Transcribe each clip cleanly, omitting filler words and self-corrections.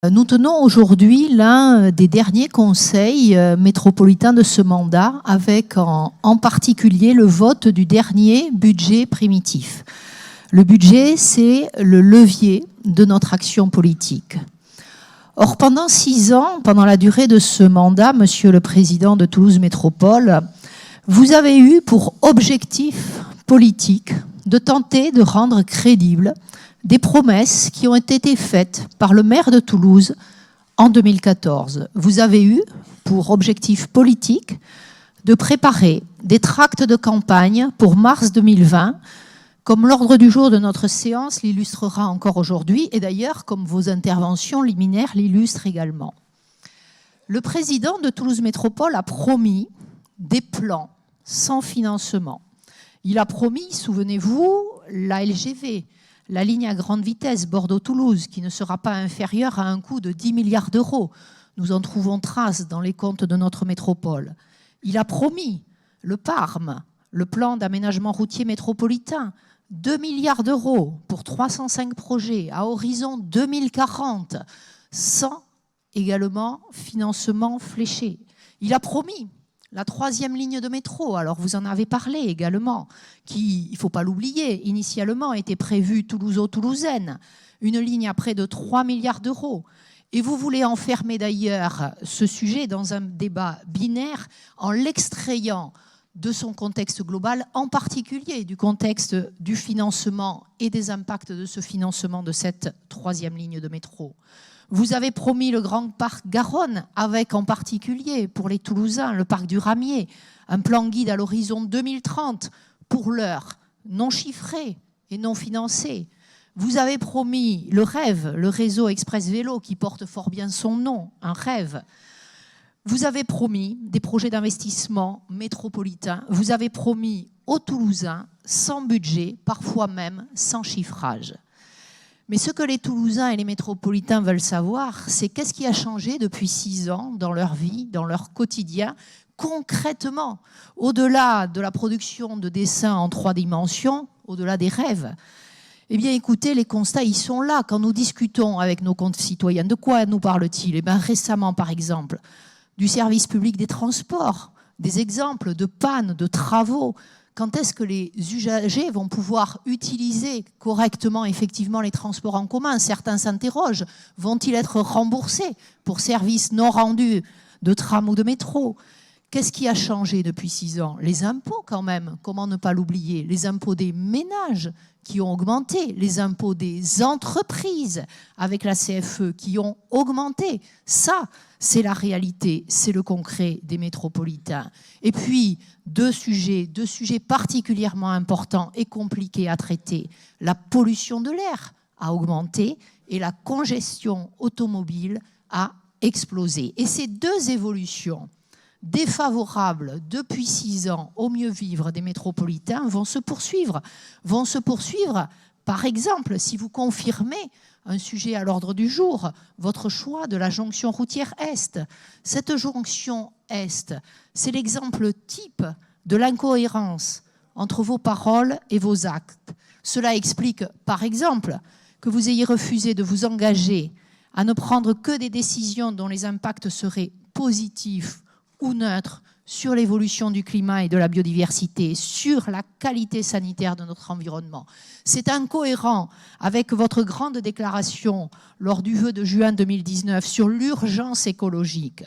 Nous tenons aujourd'hui l'un des derniers conseils métropolitains de ce mandat, avec en particulier le vote du dernier budget primitif. Le budget, c'est le levier de notre action politique. Or, pendant 6 ans, pendant la durée de ce mandat, Monsieur le Président de Toulouse Métropole, vous avez eu pour objectif politique de tenter de rendre crédibles des promesses qui ont été faites par le maire de Toulouse en 2014. Vous avez eu pour objectif politique de préparer des tracts de campagne pour mars 2020, comme l'ordre du jour de notre séance l'illustrera encore aujourd'hui, et d'ailleurs comme vos interventions liminaires l'illustrent également. Le président de Toulouse Métropole a promis des plans sans financement. Il a promis, souvenez-vous, la LGV, la ligne à grande vitesse Bordeaux-Toulouse, qui ne sera pas inférieure à un coût de 10 milliards d'euros. Nous en trouvons trace dans les comptes de notre métropole. Il a promis le PARM, le plan d'aménagement routier métropolitain, 2 milliards d'euros pour 305 projets à horizon 2040, sans également financement fléché. Il a promis la 3e ligne de métro, alors vous en avez parlé également, qui, il ne faut pas l'oublier, initialement était prévue toulouso-toulousaine, une ligne à près de 3 milliards d'euros. Et vous voulez enfermer d'ailleurs ce sujet dans un débat binaire en l'extrayant de son contexte global, en particulier du contexte du financement et des impacts de ce financement de cette 3e ligne de métro. Vous avez promis le grand parc Garonne, avec en particulier pour les Toulousains le parc du Ramier, un plan guide à l'horizon 2030, pour l'heure non chiffré et non financé. Vous avez promis le rêve, le réseau Express Vélo qui porte fort bien son nom, un rêve. Vous avez promis des projets d'investissement métropolitains. Vous avez promis aux Toulousains sans budget, parfois même sans chiffrage. Mais ce que les Toulousains et les métropolitains veulent savoir, c'est qu'est-ce qui a changé depuis 6 ans dans leur vie, dans leur quotidien, concrètement, au-delà de la production de dessins en 3 dimensions, au-delà des rêves. Eh bien, écoutez, les constats, ils sont là. Quand nous discutons avec nos concitoyens, de quoi nous parlent-ils? Eh bien, récemment, par exemple, du service public des transports, des exemples de pannes, de travaux. Quand est-ce que les usagers vont pouvoir utiliser correctement, effectivement, les transports en commun? Certains s'interrogent. Vont-ils être remboursés pour services non rendus de tram ou de métro? Qu'est-ce qui a changé depuis 6 ans? Les impôts, quand même, comment ne pas l'oublier? Les impôts des ménages qui ont augmenté, les impôts des entreprises avec la CFE qui ont augmenté. Ça, c'est la réalité, c'est le concret des métropolitains. Et puis, deux sujets particulièrement importants et compliqués à traiter. La pollution de l'air a augmenté et la congestion automobile a explosé. Et ces 2 évolutions défavorables depuis 6 ans au mieux vivre des métropolitains vont se poursuivre. Par exemple, si vous confirmez un sujet à l'ordre du jour, votre choix de la jonction routière Est. Cette jonction Est, c'est l'exemple type de l'incohérence entre vos paroles et vos actes. Cela explique, par exemple, que vous ayez refusé de vous engager à ne prendre que des décisions dont les impacts seraient positifs ou neutres sur l'évolution du climat et de la biodiversité, sur la qualité sanitaire de notre environnement. C'est incohérent avec votre grande déclaration lors du vœu de juin 2019 sur l'urgence écologique.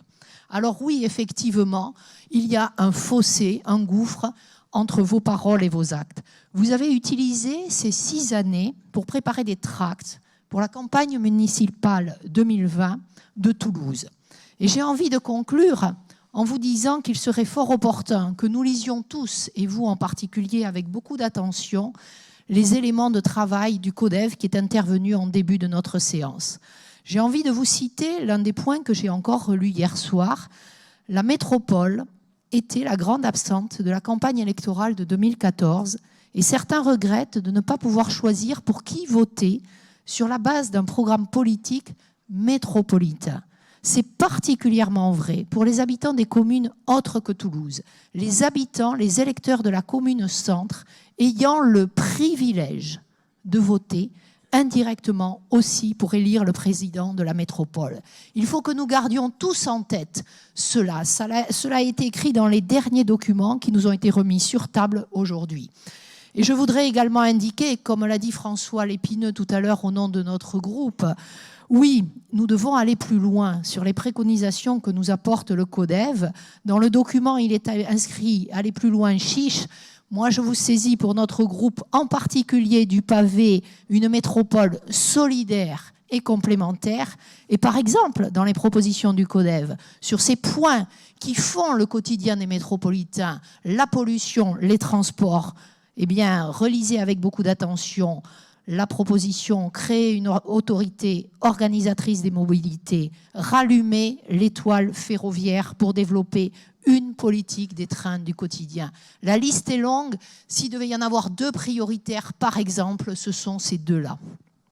Alors oui, effectivement, il y a un fossé, un gouffre entre vos paroles et vos actes. Vous avez utilisé ces 6 années pour préparer des tracts pour la campagne municipale 2020 de Toulouse. Et j'ai envie de conclure en vous disant qu'il serait fort opportun que nous lisions tous, et vous en particulier avec beaucoup d'attention, les éléments de travail du CODEV qui est intervenu en début de notre séance. J'ai envie de vous citer l'un des points que j'ai encore relu hier soir. La métropole était la grande absente de la campagne électorale de 2014 et certains regrettent de ne pas pouvoir choisir pour qui voter sur la base d'un programme politique métropolitain. C'est particulièrement vrai pour les habitants des communes autres que Toulouse. Les habitants, les électeurs de la commune centre, ayant le privilège de voter indirectement aussi pour élire le président de la métropole. Il faut que nous gardions tous en tête cela. Cela a été écrit dans les derniers documents qui nous ont été remis sur table aujourd'hui. Et je voudrais également indiquer, comme l'a dit François Lépineux tout à l'heure au nom de notre groupe, oui, nous devons aller plus loin sur les préconisations que nous apporte le CODEV. Dans le document, il est inscrit « aller plus loin, chiche ». Moi, je vous saisis pour notre groupe, en particulier du pavé, une métropole solidaire et complémentaire. Et par exemple, dans les propositions du CODEV, sur ces points qui font le quotidien des métropolitains, la pollution, les transports, eh bien, relisez avec beaucoup d'attention la proposition créer une autorité organisatrice des mobilités, rallumer l'étoile ferroviaire pour développer une politique des trains du quotidien. La liste est longue. S'il devait y en avoir deux prioritaires, par exemple, ce sont ces deux-là.